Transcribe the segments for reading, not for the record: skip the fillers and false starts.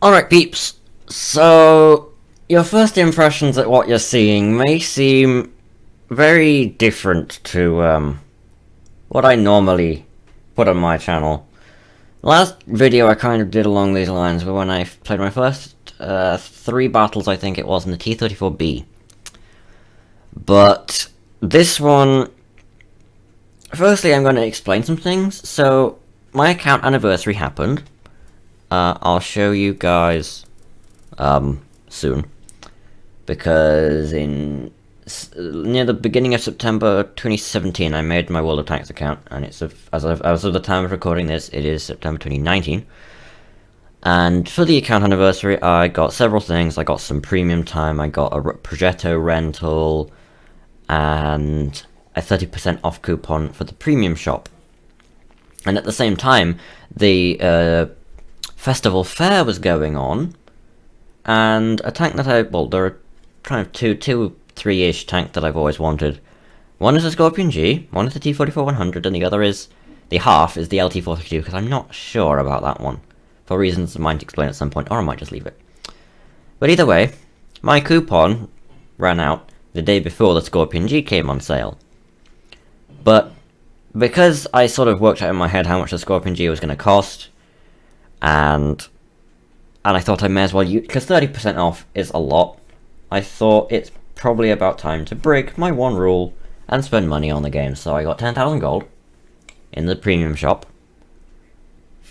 Alright, peeps. So, your first impressions at what you're seeing may seem very different to what I normally put on my channel. Last video I kind of did along these lines were when I played my first 3 battles, I think it was, in the T-34B. But this one, firstly I'm going to explain some things. So, my account anniversary happened. I'll show you guys soon, because near the beginning of September 2017 I made my World of Tanks account, and as of the time of recording this, it is September 2019. And for the account anniversary I got several things. I got some premium time, I got a Progetto rental, and a 30% off coupon for the premium shop. And at the same time, the Festival Fair was going on, and a tank that there are kind of two, three-ish tank that I've always wanted. One is the Scorpion G, one is the T-44-100, and the other is, the half is the LT-42, because I'm not sure about that one, for reasons I might explain at some point, or I might just leave it. But either way, my coupon ran out the day before the Scorpion G came on sale. But because I sort of worked out in my head how much the Scorpion G was going to cost, and I thought I may as well use, because 30% off is a lot, I thought it's probably about time to break my one rule and spend money on the game. So I got 10,000 gold in the premium shop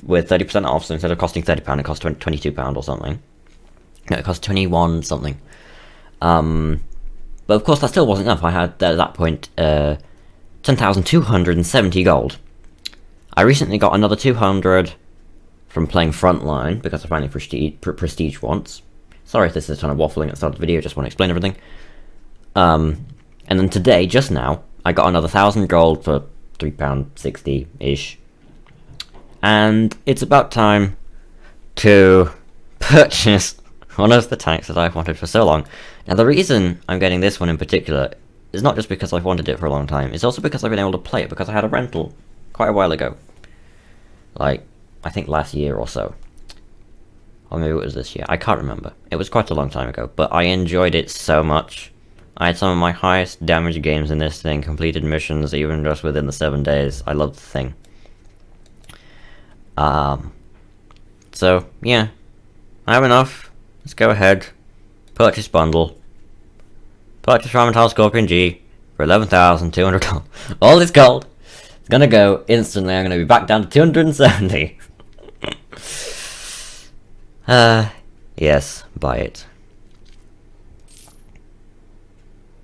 with 30% off, so instead of costing £30 it cost £22 or something. No, it cost 21 something. But of course that still wasn't enough. I had at that point 10,270 gold. I recently got another 200 from playing Frontline, because I finally prestige once. Sorry if this is a ton of waffling at the start of the video, just want to explain everything. And then today, just now, I got another 1,000 gold for £3.60-ish. And it's about time to purchase one of the tanks that I've wanted for so long. Now the reason I'm getting this one in particular is not just because I've wanted it for a long time, it's also because I've been able to play it, because I had a rental quite a while ago. Like, I think last year or so. Or maybe it was this year, I can't remember. It was quite a long time ago, but I enjoyed it so much. I had some of my highest damage games in this thing, completed missions even just within the 7 days. I loved the thing. So, yeah. I have enough. Let's go ahead. Purchase bundle. Purchase Rheinmetall Scorpion G for 11,200 gold. All this gold is gonna go instantly. I'm gonna be back down to 270. Yes, buy it.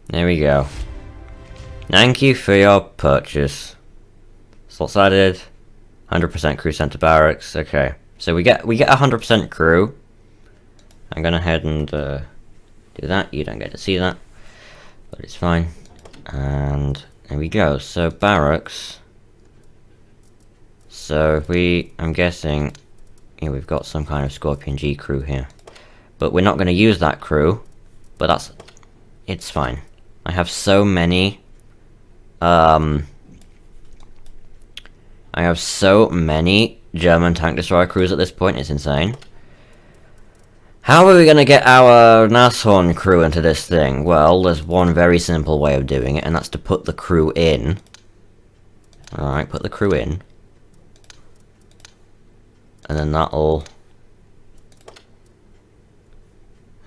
There we go. Thank you for your purchase. Slots added. 100% crew sent to barracks. Okay, so we get 100% crew. I'm gonna head and do that. You don't get to see that, but it's fine. And there we go. So barracks. So I'm guessing, yeah, we've got some kind of Scorpion G crew here, but we're not going to use that crew. But it's fine. I have so many. I have so many German tank destroyer crews at this point. It's insane. How are we going to get our Nashorn crew into this thing? Well, there's one very simple way of doing it, and that's to put the crew in. Alright, put the crew in. And then that'll...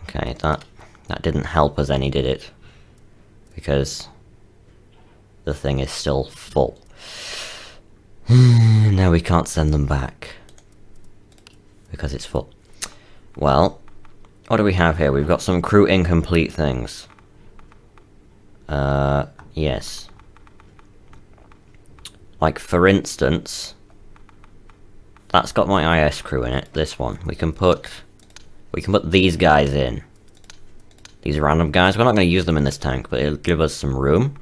Okay, that didn't help us any, did it? Because the thing is still full. Now we can't send them back, because it's full. Well, what do we have here? We've got some crew incomplete things. Yes. Like, for instance, that's got my IS crew in it, this one. We can put these guys in. These random guys. We're not going to use them in this tank, but it'll give us some room.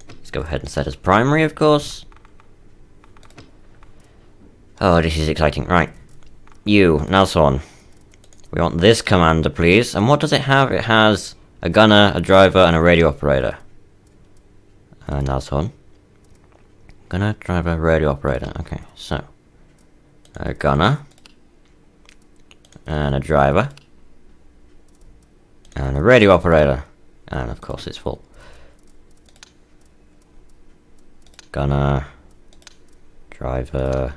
Let's go ahead and set as primary, of course. Oh, this is exciting. Right. You, Nashorn. We want this commander, please. And what does it have? It has a gunner, a driver, and a radio operator. Nashorn. Gunner, driver, radio operator. Okay, so. A gunner. and a driver, and a radio operator, and of course it's full. Gunner, driver,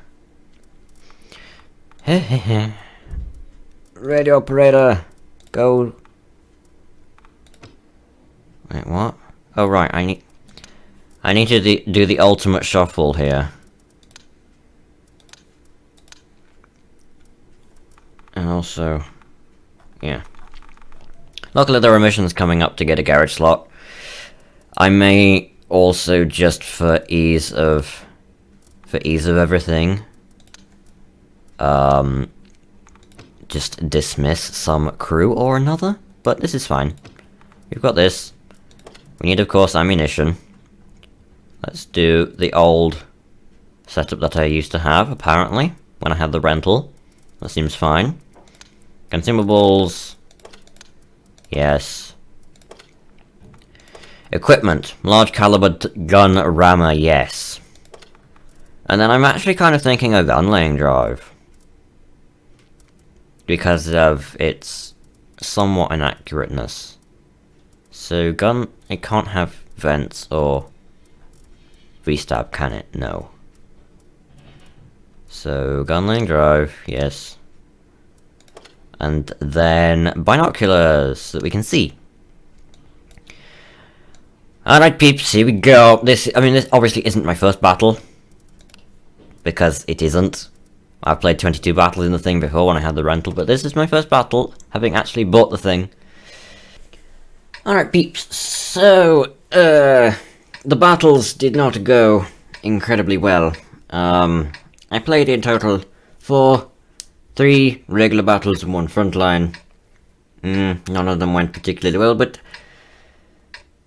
radio operator, go. Wait, what? Oh right, I need to do the ultimate shuffle here. And also, yeah. Luckily there are missions coming up to get a garage slot. I may also, just for ease of everything, just dismiss some crew or another, but this is fine. We've got this. We need, of course, ammunition. Let's do the old setup that I used to have, apparently, when I had the rental. That seems fine. Consumables. Yes. Equipment. Large caliber gun rammer, yes. And then I'm actually kind of thinking a gun laying drive. Because of its somewhat inaccurateness. So gun, it can't have vents or V-stab, can it? No. So gun laying drive, yes. And then binoculars so that we can see. Alright peeps, here we go. This obviously isn't my first battle. Because it isn't. I've played 22 battles in the thing before when I had the rental, but this is my first battle, having actually bought the thing. Alright peeps, so, the battles did not go incredibly well. I played in total 3 regular battles and 1 frontline. None of them went particularly well, but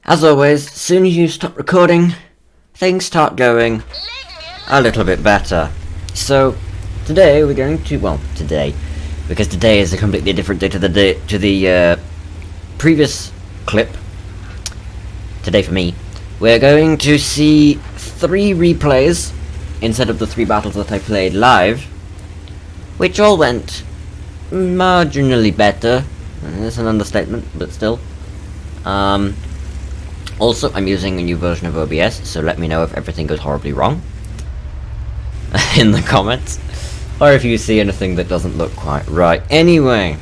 as always, as soon as you stop recording, things start going a little bit better. So, today we're going to, well, because today is a completely different day to the previous clip. Today for me, we're going to see 3 replays instead of the 3 battles that I played live, which all went marginally better. That's an understatement, but still. Also, I'm using a new version of OBS, so let me know if everything goes horribly wrong in the comments, or if you see anything that doesn't look quite right. Anyway,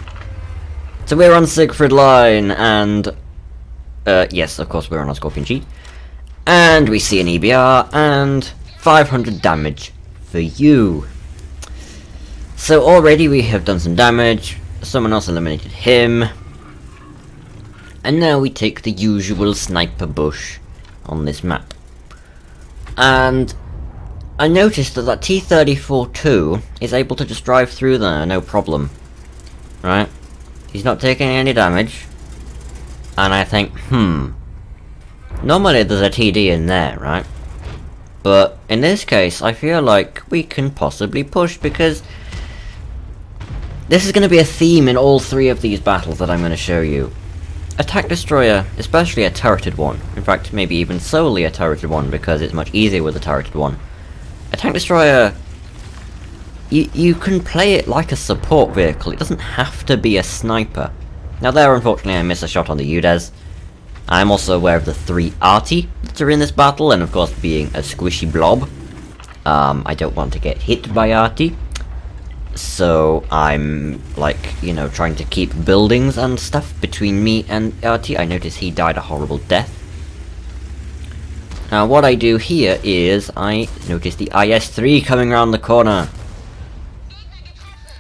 so we're on Siegfried Line, and yes, of course we're on a Scorpion G, and we see an EBR and 500 damage for you. So already we have done some damage. Someone else eliminated him. And now we take the usual sniper bush on this map. And I noticed that T-34-2 is able to just drive through there, no problem. Right? He's not taking any damage. And I think, normally there's a TD in there, right? But in this case, I feel like we can possibly push, because this is going to be a theme in all 3 of these battles that I'm going to show you. Attack destroyer, especially a turreted one, in fact maybe even solely a turreted one, because it's much easier with a turreted one. Attack destroyer, you can play it like a support vehicle, it doesn't have to be a sniper. Now there, unfortunately, I missed a shot on the UDES. I'm also aware of the 3 arty that are in this battle, and of course being a squishy blob, I don't want to get hit by arty. So I'm, like, you know, trying to keep buildings and stuff between me and arty. I notice he died a horrible death. Now what I do here is I notice the IS-3 coming around the corner.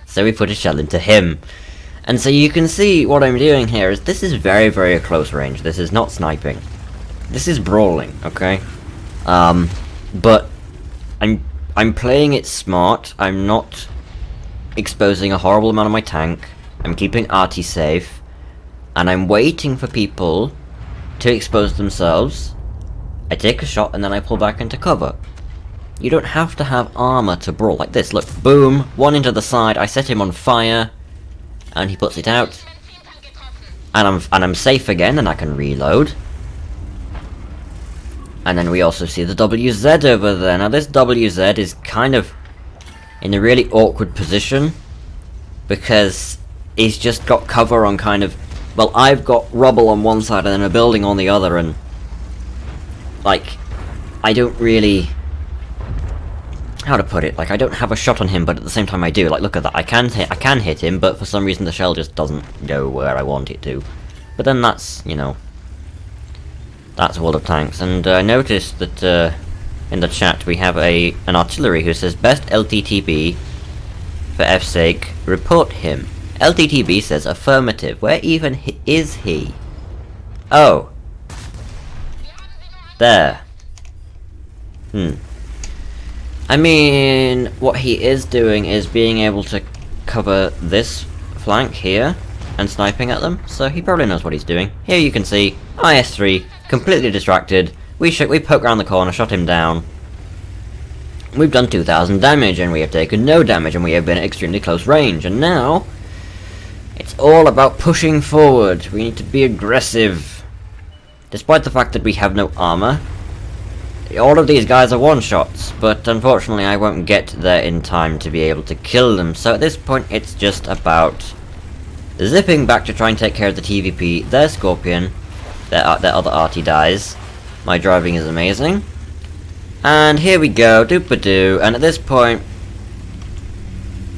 So we put a shell into him. And so you can see what I'm doing here is this is very, very close range. This is not sniping. This is brawling, okay? But I'm playing it smart. I'm not exposing a horrible amount of my tank. I'm keeping arty safe. And I'm waiting for people to expose themselves. I take a shot and then I pull back into cover. You don't have to have armor to brawl like this. Look, boom, 1 into the side, I set him on fire, and he puts it out. And I'm safe again, and I can reload. And then we also see the WZ over there. Now this WZ is kind of in a really awkward position, because he's just got cover on kind of... Well, I've got rubble on one side and then a building on the other, and... Like, I don't really... How to put it? Like, I don't have a shot on him, but at the same time I do. Like, look at that. I can hit him, but for some reason the shell just doesn't go where I want it to. But then that's, you know... That's World of Tanks. And I noticed that in the chat we have an artillery who says, best LTTB for F's sake, report him. LTTB says affirmative. Where even is he? Oh. There. I mean, what he is doing is being able to cover this flank here and sniping at them, so he probably knows what he's doing. Here you can see IS-3 completely distracted. We poked around the corner, shot him down. We've done 2,000 damage and we have taken no damage and we have been at extremely close range, and now it's all about pushing forward. We need to be aggressive. Despite the fact that we have no armor, all of these guys are one-shots, but unfortunately I won't get there in time to be able to kill them, so at this point it's just about zipping back to try and take care of the TVP. Their Scorpion, their other arty dies. My driving is amazing. And here we go, doop-a-doo, and at this point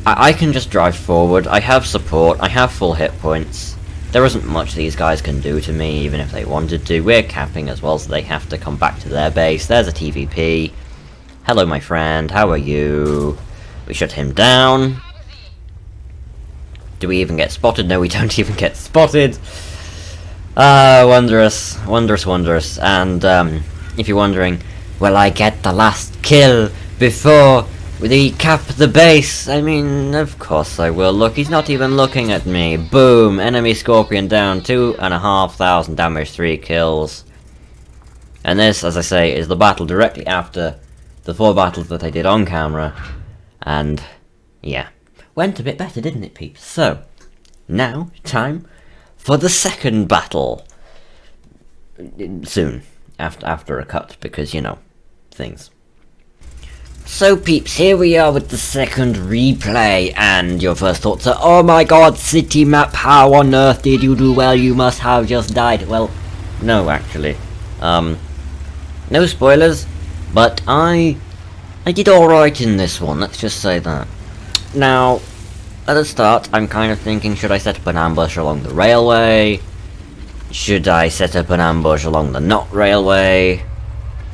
I can just drive forward. I have support, I have full hit points. There isn't much these guys can do to me, even if they wanted to. We're camping as well, so they have to come back to their base. There's a TVP. Hello, my friend. How are you? We shut him down. Do we even get spotted? No, we don't even get spotted. Wondrous. Wondrous, wondrous. And, if you're wondering, will I get the last kill before we cap the base? I mean, of course I will. Look, he's not even looking at me. Boom! Enemy Scorpion down, 2,500 damage, 3 kills. And this, as I say, is the battle directly after the 4 battles that I did on camera. And, yeah. Went a bit better, didn't it, peeps? So, now, time for the second battle. Soon. After a cut, because, you know, things. So peeps, here we are with the second replay, and your first thoughts are, oh my god, city map, how on earth did you do? Well, you must have just died. Well, no, actually. No spoilers, but I did alright in this one, let's just say that. Now, at the start, I'm kind of thinking, should I set up an ambush along the railway? Should I set up an ambush along the not railway?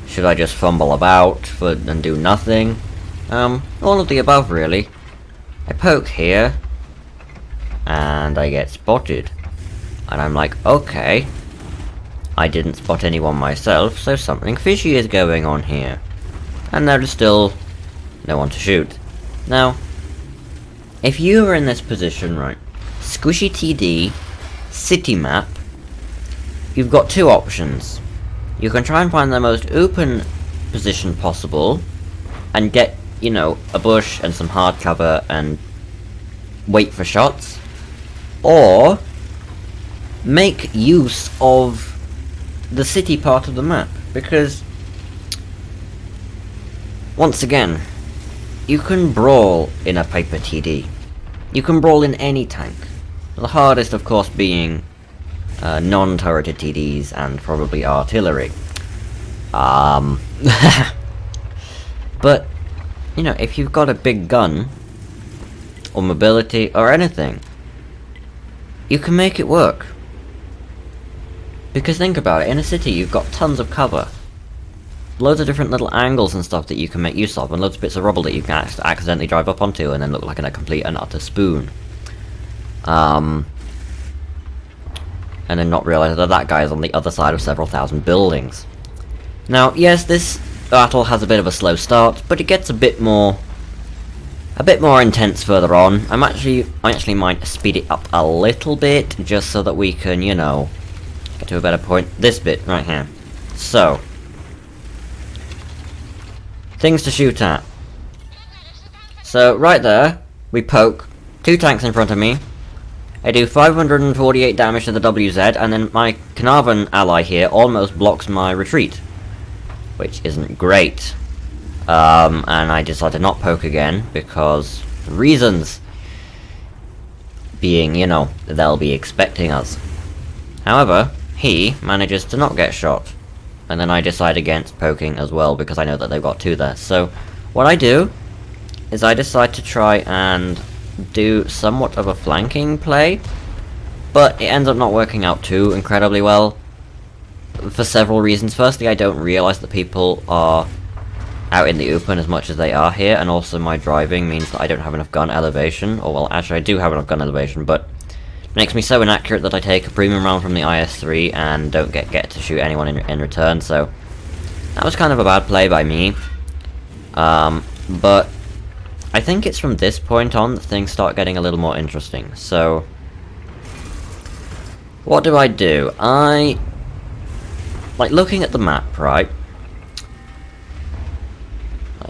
Should I just fumble about and do nothing? All of the above, really. I poke here, and I get spotted. And I'm like, okay. I didn't spot anyone myself, so something fishy is going on here. And there is still no one to shoot. Now, if you are in this position, right, Squishy TD, city map, you've got 2 options. You can try and find the most open position possible, and get, you know, a bush and some hard cover and wait for shots. Or, make use of the city part of the map, because, once again, you can brawl in a Piper TD. You can brawl in any tank. The hardest, of course, being non-turreted TDs and probably artillery. But, you know, if you've got a big gun, or mobility, or anything, you can make it work. Because think about it, in a city you've got tons of cover. Loads of different little angles and stuff that you can make use of, and loads of bits of rubble that you can accidentally drive up onto and then look like a complete and utter spoon. And then not realise that that guy is on the other side of several thousand buildings. Now, yes, this battle has a bit of a slow start, but it gets a bit more intense further on. I actually might speed it up a little bit, just so that we can, you know, get to a better point. This bit right here. So, things to shoot at. So, right there, we poke 2 tanks in front of me. I do 548 damage to the WZ, and then my Carnarvon ally here almost blocks my retreat, which isn't great. And I decided to not poke again, because reasons. being, you know, they'll be expecting us. However, he manages to not get shot. And then I decide against poking as well, because I know that they've got two there. So, what I do is I decide to try and do somewhat of a flanking play, but it ends up not working out too incredibly well, for several reasons. Firstly, I don't realise that people are out in the open as much as they are here, and also my driving means that I don't have enough gun elevation, or well, actually I do have enough gun elevation, but it makes me so inaccurate that I take a premium round from the IS-3 and don't get to shoot anyone in return, so that was kind of a bad play by me. But I think it's from this point on that things start getting a little more interesting. So what do? I like looking at the map, right?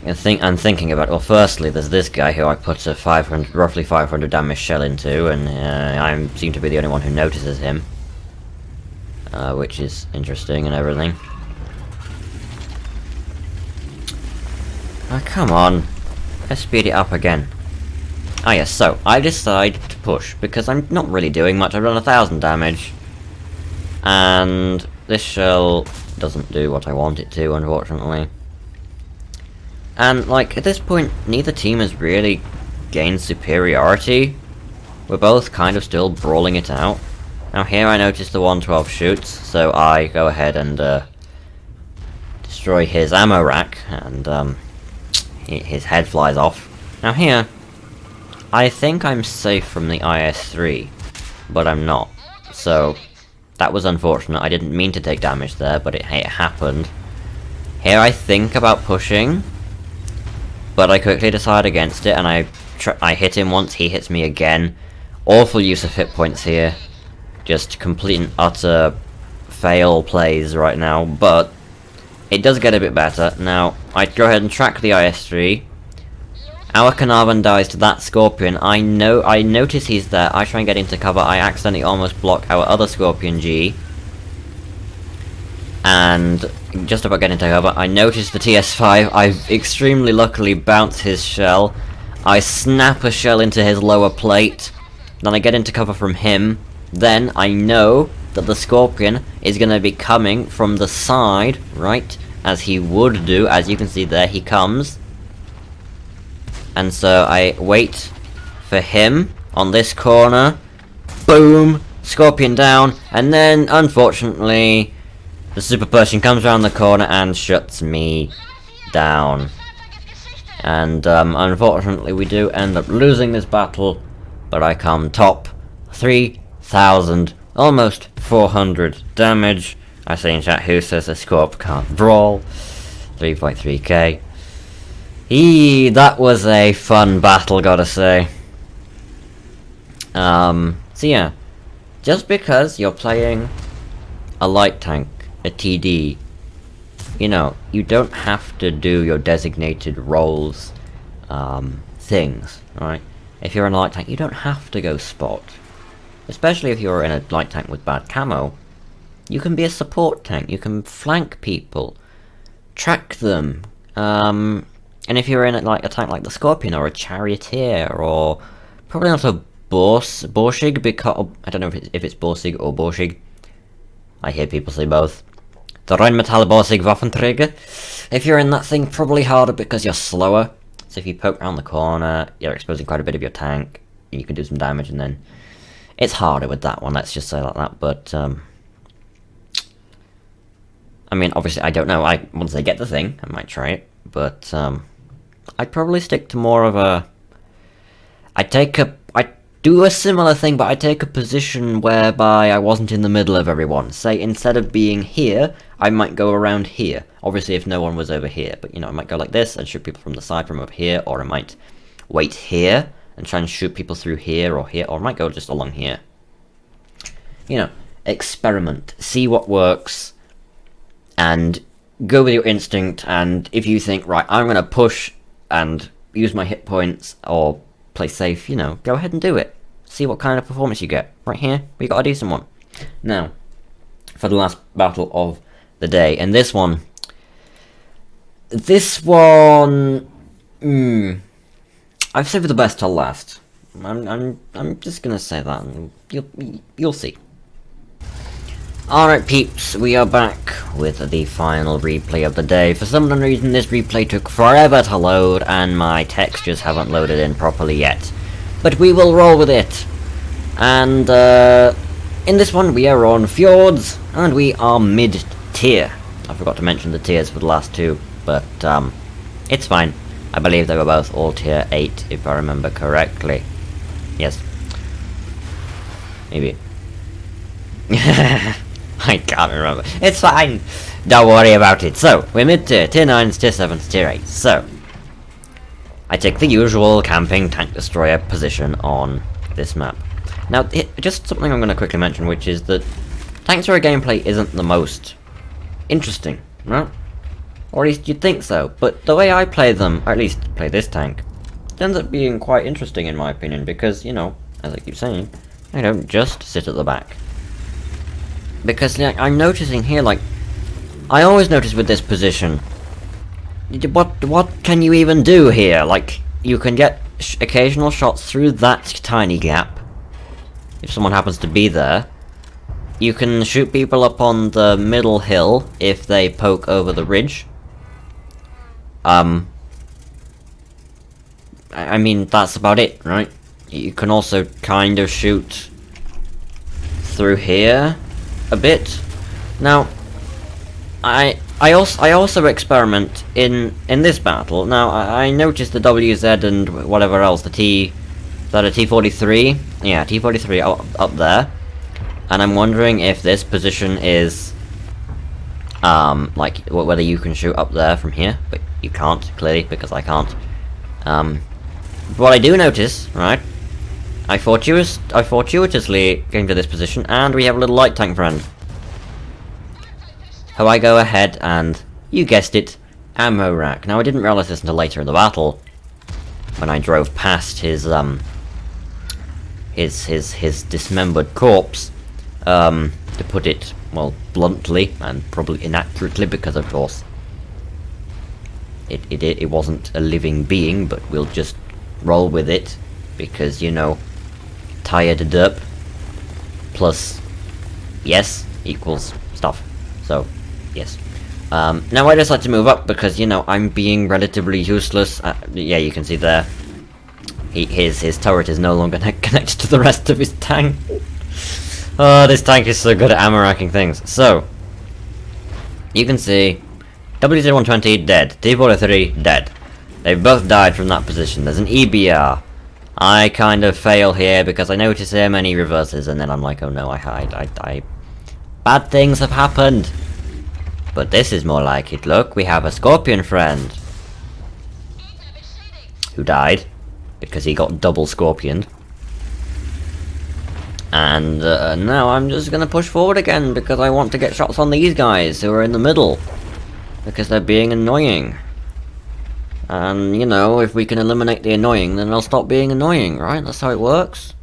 I'm thinking about, well, firstly, there's this guy who I put a roughly 500 damage shell into, and I seem to be the only one who notices him. Which is interesting and everything. Oh, come on. Let's speed it up again. Ah yes, so, I decide to push, because I'm not really doing much. I've done 1,000 damage. And this shell doesn't do what I want it to, unfortunately. And, like, at this point, neither team has really gained superiority. We're both kind of still brawling it out. Now here I notice the 112 shoots, so I go ahead and destroy his ammo rack, and his head flies off. Now here, I think I'm safe from the IS-3, but I'm not. So, that was unfortunate. I didn't mean to take damage there, but it happened. Here I think about pushing, but I quickly decide against it, and I hit him once, he hits me again. Awful use of hit points here. Just complete and utter fail plays right now, but it does get a bit better. Now, I go ahead and track the IS-3. Our Carnarvon dies to that Scorpion. I notice he's there. I try and get into cover. I accidentally almost block our other Scorpion G. And just about getting into cover, I notice the TS5. I extremely luckily bounce his shell. I snap a shell into his lower plate. Then I get into cover from him. Then I know that the Scorpion is going to be coming from the side, right? As he would do. As you can see there, he comes. And so I wait for him on this corner. Boom! Scorpion down. And then, unfortunately, the Super Pershing comes around the corner and shuts me down. And unfortunately we do end up losing this battle, but I come top. 3,000, almost 400 damage. I see in chat who says a Scorp can't brawl. 3.3k. That was a fun battle, gotta say. So yeah, just because you're playing a light tank, a TD, you know, you don't have to do your designated roles, things, right? If you're in a light tank, you don't have to go spot. Especially if you're in a light tank with bad camo. You can be a support tank, you can flank people, track them, and if you're in a tank like the Scorpion, or a Charioteer, or probably not a Borshig, because, I don't know if it's Borsig or Borshig. I hear people say both. The Rheinmetall Borsig Waffenträger. If you're in that thing, probably harder because you're slower. So if you poke around the corner, you're exposing quite a bit of your tank, you can do some damage, and then it's harder with that one, let's just say like that, but, I mean, obviously, I don't know, once I get the thing, I might try it, but, I'd probably stick to more of a, I do a similar thing, but I take a position whereby I wasn't in the middle of everyone. Say, instead of being here, I might go around here. Obviously, if no one was over here, but, you know, I might go like this and shoot people from the side from over here, or I might wait here and try and shoot people through here, or I might go just along here. You know, experiment, see what works, and go with your instinct, and if you think, right, I'm gonna push and use my hit points, or play safe, you know, go ahead and do it. See what kind of performance you get. Right here, we got a decent one. Now, for the last battle of the day, and this one, I've saved the best till last, I'm just gonna say that, and you'll see. Alright peeps, we are back with the final replay of the day. For some unknown reason this replay took forever to load, and my textures haven't loaded in properly yet. But we will roll with it. And in this one we are on Fjords, and we are mid-tier. I forgot to mention the tiers for the last two, but it's fine. I believe they were both all tier 8, if I remember correctly. Yes. Maybe. I can't remember. It's fine. Don't worry about it. So, we're mid-tier. Tier 9s, tier 7s, tier 8s. So, I take the usual camping tank destroyer position on this map. Now, just something I'm going to quickly mention, which is that tank destroyer gameplay isn't the most interesting, right? Or at least you'd think so. But the way I play them, or at least play this tank, it ends up being quite interesting in my opinion, because, you know, as I keep saying, I don't just sit at the back. Because like, I'm noticing here, like, I always notice with this position, what can you even do here? Like, you can get occasional shots through that tiny gap, if someone happens to be there. You can shoot people up on the middle hill if they poke over the ridge. I mean, that's about it, right? You can also kind of shoot through here a bit. Now, I also experiment in this battle. Now, I noticed the WZ and whatever else, the T... Is that a T-43? Yeah, T-43 up there. And I'm wondering if this position is... like, whether you can shoot up there from here. But you can't, clearly, because I can't. What I do notice, right... I fortuitously came to this position, and we have a little light tank friend. So I go ahead and, you guessed it, ammo rack. Now I didn't realize this until later in the battle, when I drove past his dismembered corpse, to put it, well, bluntly, and probably inaccurately, because of course, it wasn't a living being, but we'll just roll with it, because, you know, tired derp plus yes equals stuff. So yes. Now I just like to move up because, you know, I'm being relatively useless. Yeah, you can see there. His turret is no longer connected to the rest of his tank. Oh, this tank is so good at ammo racking things. So you can see WZ-120 dead, T-43 dead. They've both died from that position. There's an EBR. I kind of fail here because I notice how many reverses, and then I'm like, oh no, I bad things have happened. But this is more like it. Look, we have a Scorpion friend who died because he got double Scorpioned. And now I'm just gonna push forward again because I want to get shots on these guys who are in the middle because they're being annoying. And, you know, if we can eliminate the annoying, then they'll stop being annoying, right? That's how it works.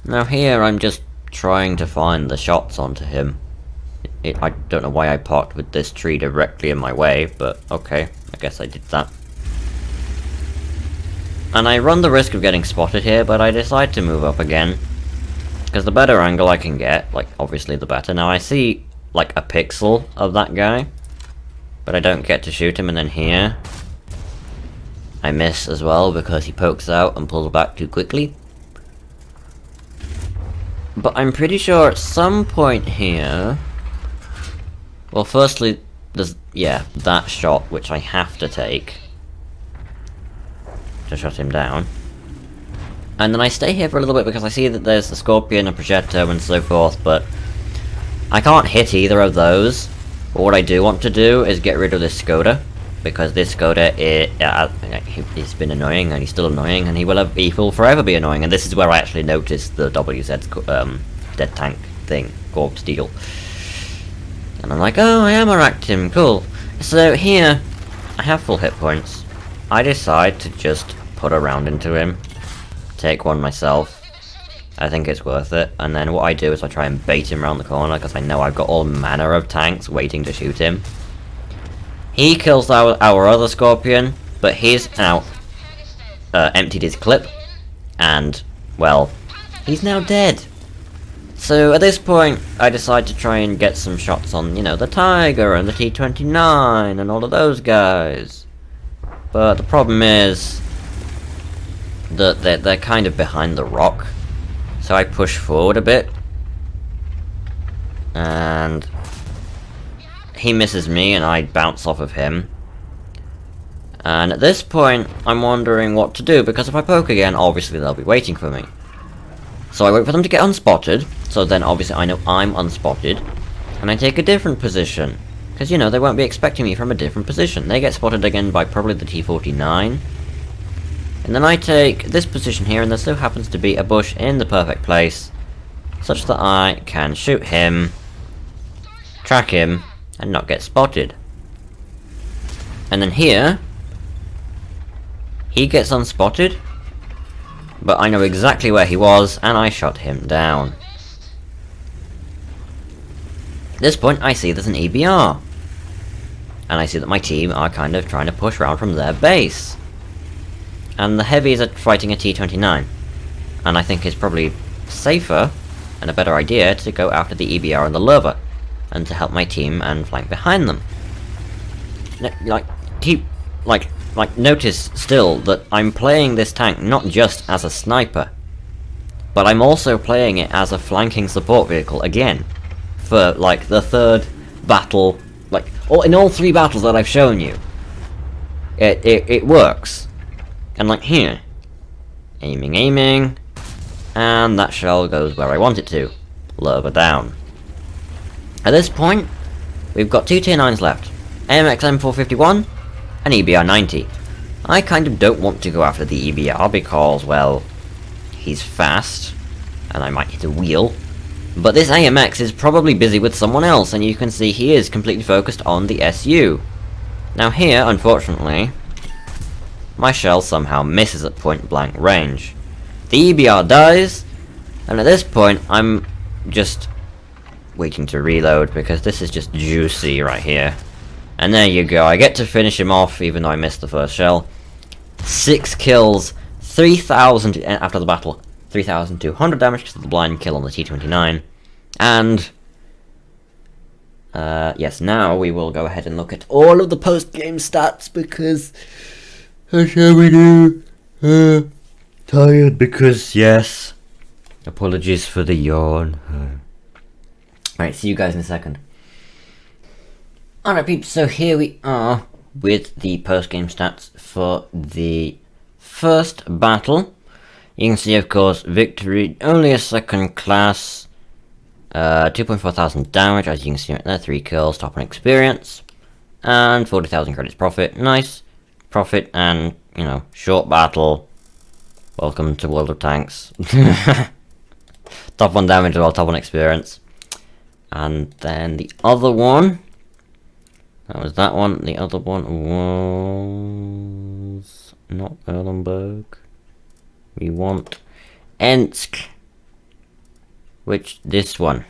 Now here, I'm just trying to find the shots onto him. I don't know why I parked with this tree directly in my way, but okay, I guess I did that. And I run the risk of getting spotted here, but I decide to move up again. Because the better angle I can get, like, obviously the better. Now I see, like, a pixel of that guy, but I don't get to shoot him, and then here... I miss as well because he pokes out and pulls back too quickly. But I'm pretty sure at some point here... Well, firstly, there's, yeah, that shot, which I have to take to shut him down. And then I stay here for a little bit because I see that there's the Scorpion, a Progetto, and so forth, but I can't hit either of those. But what I do want to do is get rid of this Skoda. Because this Skoda, he's been annoying, and he's still annoying, and he will forever be annoying. And this is where I actually noticed the WZ dead tank thing, Gorb Steel. And I'm like, oh, I ammo racked him, cool. So here, I have full hit points. I decide to just put a round into him, take one myself. I think it's worth it. And then what I do is I try and bait him around the corner, because I know I've got all manner of tanks waiting to shoot him. He kills our other Scorpion, but he's out. Emptied his clip. And, well, he's now dead. So at this point, I decide to try and get some shots on, you know, the Tiger and the T-29 and all of those guys. But the problem is that they're kind of behind the rock. So I push forward a bit. And he misses me and I bounce off of him. And at this point, I'm wondering what to do, because if I poke again, obviously they'll be waiting for me. So I wait for them to get unspotted, so then obviously I know I'm unspotted, and I take a different position. Because, you know, they won't be expecting me from a different position. They get spotted again by probably the T-49. And then I take this position here, and there still happens to be a bush in the perfect place, such that I can shoot him, track him, and not get spotted. And then here, he gets unspotted, but I know exactly where he was, and I shot him down. At this point, I see there's an EBR. And I see that my team are kind of trying to push around from their base. And the heavies are fighting a T-29. And I think it's probably safer and a better idea to go after the EBR and the Lover, and to help my team and flank behind them. Notice still that I'm playing this tank not just as a sniper, but I'm also playing it as a flanking support vehicle again, for like the third battle, in all three battles that I've shown you. It works. And like here, aiming, and that shell goes where I want it to, lower down. At this point, we've got two Tier 9s left, AMX M451 and EBR 90. I kind of don't want to go after the EBR because, well, he's fast, and I might hit a wheel. But this AMX is probably busy with someone else, and you can see he is completely focused on the SU. Now here, unfortunately, my shell somehow misses at point blank range. The EBR dies, and at this point I'm just waiting to reload because this is just juicy right here. And there you go, I get to finish him off even though I missed the first shell. 6 kills, 3,000 after the battle, 3,200 damage because of the blind kill on the T-29. And yes, now we will go ahead and look at all of the post-game stats because how shall we do? Tired because, yes. Apologies for the yawn. Right, see you guys in a second. Alright peeps, so here we are with the post-game stats for the first battle. You can see, of course, victory, only a second class, 2.4 thousand damage, as you can see right there, 3 kills, top on experience, and 40,000 credits profit. Nice profit and, you know, short battle. Welcome to World of Tanks. Top on damage as well, top on experience. And then the other one, that was that one. The other one was not Erlenberg. We want Ensk, which this one.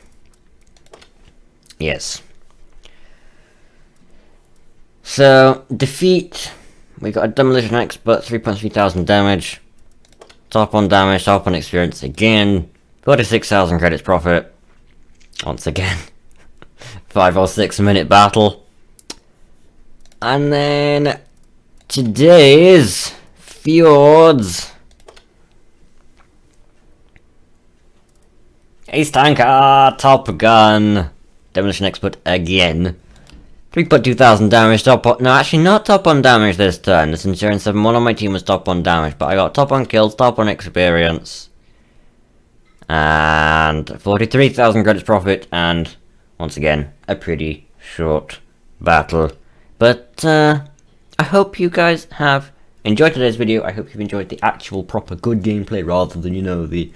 Yes. So defeat. We got a demolition expert, 3.3 thousand damage. Top on damage, top on experience again. 46,000 credits profit. Once again. 5 or 6 minute battle. And then today's Fjords. Ace Tanker, Top Gun. Demolition expert again. 3.2 thousand damage, top on... No, actually not top on damage this turn. This Insurance 7-1 on my team was top on damage, but I got top on kills, top on experience. And 43,000 credits profit, and once again, a pretty short battle. But, I hope you guys have enjoyed today's video. I hope you've enjoyed the actual proper good gameplay rather than, you know, the...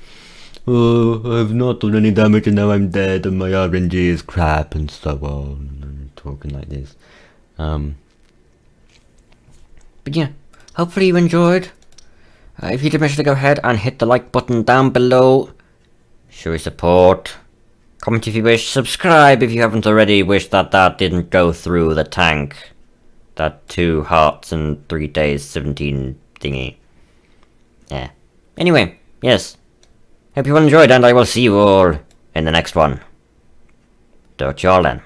Oh, I've not done any damage and now I'm dead and my RNG is crap and so on. Talking like this. But yeah, hopefully you enjoyed. If you did, make sure to go ahead and hit the like button down below. Show your support. Comment if you wish. Subscribe if you haven't already. Wish that that didn't go through the tank. That 2 hearts and 3 days 17 thingy. Yeah. Anyway, yes. Hope you all enjoyed, and I will see you all in the next one. Talk to y'all then.